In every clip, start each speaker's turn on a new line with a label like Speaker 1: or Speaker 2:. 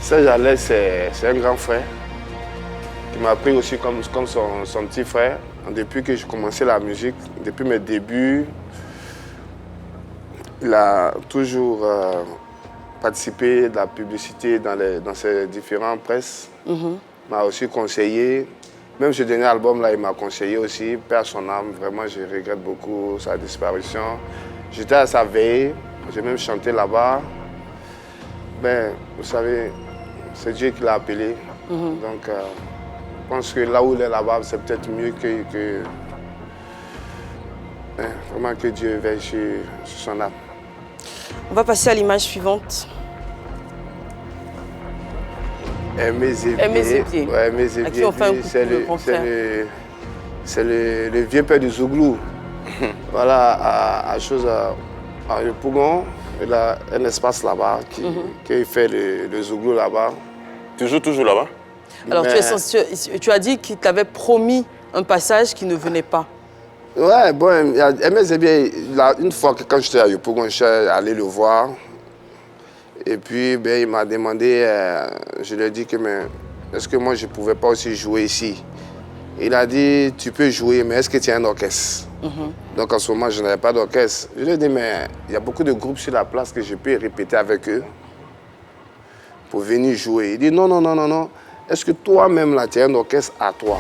Speaker 1: Serge Alès, c'est un grand frère qui m'a pris aussi comme son petit frère. Depuis que j'ai commencé la musique, depuis mes débuts, il a toujours participé de la publicité dans ses différentes presses. Il m'a aussi conseillé. Même ce dernier album, là, il m'a conseillé aussi. Père son âme, vraiment, je regrette beaucoup sa disparition. J'étais à sa veille, j'ai même chanté là-bas. Ben, vous savez, c'est Dieu qui l'a appelé. Donc, je pense que là où il est là-bas, c'est peut-être mieux que vraiment que Dieu veille sur son âme.
Speaker 2: On va passer à l'image suivante.
Speaker 1: Aimé Zébier.
Speaker 2: Ouais, Aimé Zébier,
Speaker 1: c'est le vieux père du Zouglou. Voilà, à Yopougon, il a un espace là-bas qui fait le Zouglou là-bas.
Speaker 3: Tu joues toujours là-bas?
Speaker 2: Alors, tu as dit qu'il t'avait promis un passage qui ne venait pas.
Speaker 1: Ouais, bon, Aimé Zébier, une fois que quand j'étais à Yopougon, je suis allé le voir. Et puis, ben, il m'a demandé, je lui ai dit que est-ce que moi je ne pouvais pas aussi jouer ici? Il a dit, tu peux jouer, mais est-ce que tu as un orchestre? Donc en ce moment, je n'avais pas d'orchestre. Je lui ai dit, mais il y a beaucoup de groupes sur la place que je peux répéter avec eux pour venir jouer. Il dit, non, non, non, non, non. Est-ce que toi-même, là, tu as un orchestre à toi?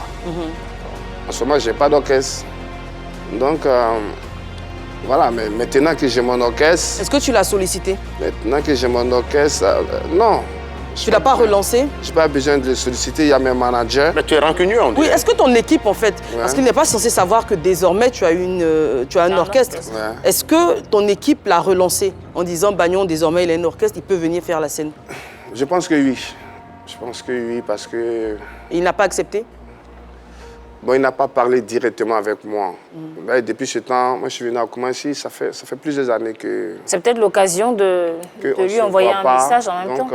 Speaker 1: En ce moment, je n'ai pas d'orchestre. Donc, voilà, mais maintenant que j'ai mon orchestre...
Speaker 2: Est-ce que tu l'as sollicité?
Speaker 1: Maintenant que j'ai mon orchestre, non.
Speaker 2: Tu ne l'as pas relancé?
Speaker 1: Je n'ai pas besoin de le solliciter, il y a mes managers.
Speaker 3: Mais tu es rancunieux, on dirait.
Speaker 2: Oui, est-ce que ton équipe, en fait, parce qu'il n'est pas censé savoir que désormais tu as, un orchestre. Est-ce que ton équipe l'a relancé en disant, Bagnon, désormais il a un orchestre, il peut venir faire la scène?
Speaker 1: Je pense que oui. Je pense que oui, parce que...
Speaker 2: Et il n'a pas accepté?
Speaker 1: Bon, il n'a pas parlé directement avec moi. Ben, depuis ce temps, moi je suis venu à Koumassi, ça fait plusieurs années que...
Speaker 4: C'est peut-être l'occasion de lui envoyer un message en même temps.
Speaker 1: Donc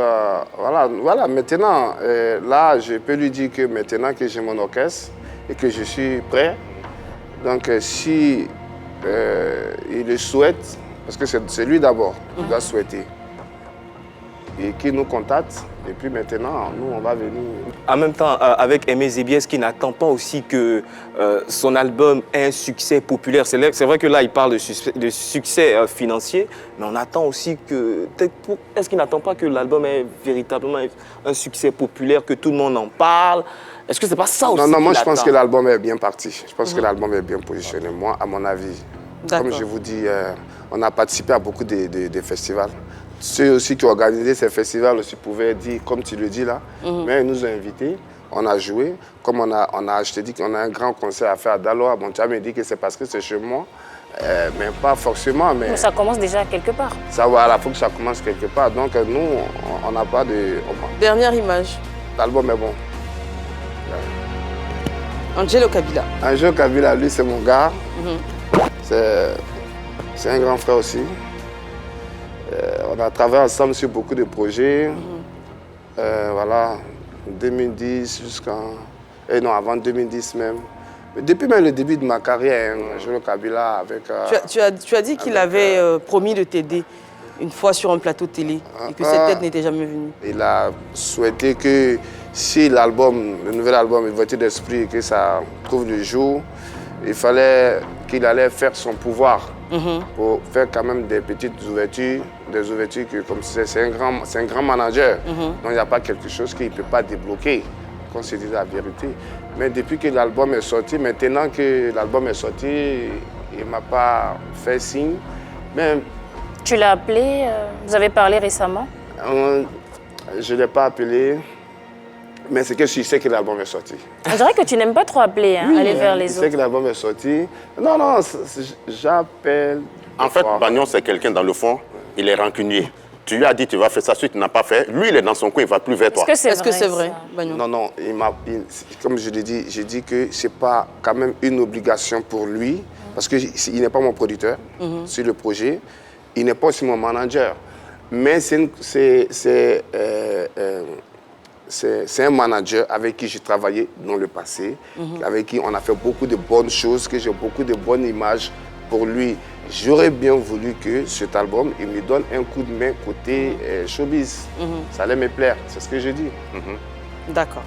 Speaker 1: voilà, maintenant, là, je peux lui dire que maintenant que j'ai mon orchestre et que je suis prêt, donc si il le souhaite, parce que c'est lui d'abord qui doit souhaiter, et qu'il nous contacte. Et puis maintenant, nous, on va venir.
Speaker 5: En même temps, avec Aimé Zébier, est-ce qu'il n'attend pas aussi que son album ait un succès populaire? C'est vrai que là, il parle de succès financier, mais on attend aussi que... Est-ce qu'il n'attend pas que l'album ait véritablement un succès populaire, que tout le monde en parle? Est-ce que c'est pas ça aussi?
Speaker 1: Non, moi, je pense que l'album est bien parti. Je pense que l'album est bien positionné, moi, à mon avis. Comme je vous dis, on a participé à beaucoup de festivals. Ceux aussi qui ont organisé ces festivals aussi pouvaient dire, comme tu le dis là, mais ils nous ont invités, on a joué. Comme je te dis qu'on a un grand concert à faire à Daloa, bon, tu as me dit que c'est parce que c'est chez moi, mais pas forcément. Mais
Speaker 4: ça commence déjà quelque part.
Speaker 1: Ça, voilà, il faut que ça commence quelque part. Donc nous, on n'a pas de...
Speaker 2: Dernière image.
Speaker 1: L'album est bon.
Speaker 2: Angelo Kabila.
Speaker 1: Angelo Kabila, lui, c'est mon gars. C'est un grand frère aussi. On a travaillé ensemble sur beaucoup de projets. Voilà, 2010 jusqu'en... non, avant 2010 même. Mais depuis même le début de ma carrière, Angelo Kabila avec...
Speaker 2: Tu as dit qu'il avait promis de t'aider une fois sur un plateau de télé et que cette aide n'était jamais venue.
Speaker 1: Il a souhaité que si le nouvel album, Voiture d'esprit, que ça trouve le jour, il fallait qu'il allait faire son pouvoir pour faire quand même des petites ouvertures, des ouvertures que comme c'est un grand manager. Donc il n'y a pas quelque chose qu'il ne peut pas débloquer, qu'on se dise la vérité. Mais depuis que l'album est sorti, maintenant que l'album est sorti, il ne m'a pas fait signe. Mais,
Speaker 4: tu l'as appelé, vous avez parlé récemment?
Speaker 1: Je ne l'ai pas appelé. Mais c'est que je sais que l'album est sorti.
Speaker 4: On dirait que tu n'aimes pas trop appeler, hein, aller vers les autres.
Speaker 1: Je sais que l'album est sorti. Non, j'appelle.
Speaker 3: En fait, Bagnon, c'est quelqu'un dans le fond, il est rancunier. Tu lui as dit tu vas faire ça, si tu n'as pas fait, lui, il est dans son coin, il ne va plus vers toi.
Speaker 2: Est-ce que c'est vrai, Bagnon?
Speaker 1: Non, comme je l'ai dit, j'ai dit que ce n'est pas quand même une obligation pour lui, parce qu'il n'est pas mon producteur sur le projet, il n'est pas aussi mon manager. Mais c'est un manager avec qui j'ai travaillé dans le passé, avec qui on a fait beaucoup de bonnes choses, que j'ai beaucoup de bonnes images pour lui. J'aurais bien voulu que cet album, il me donne un coup de main côté showbiz. Ça allait me plaire, c'est ce que je dis.
Speaker 2: D'accord.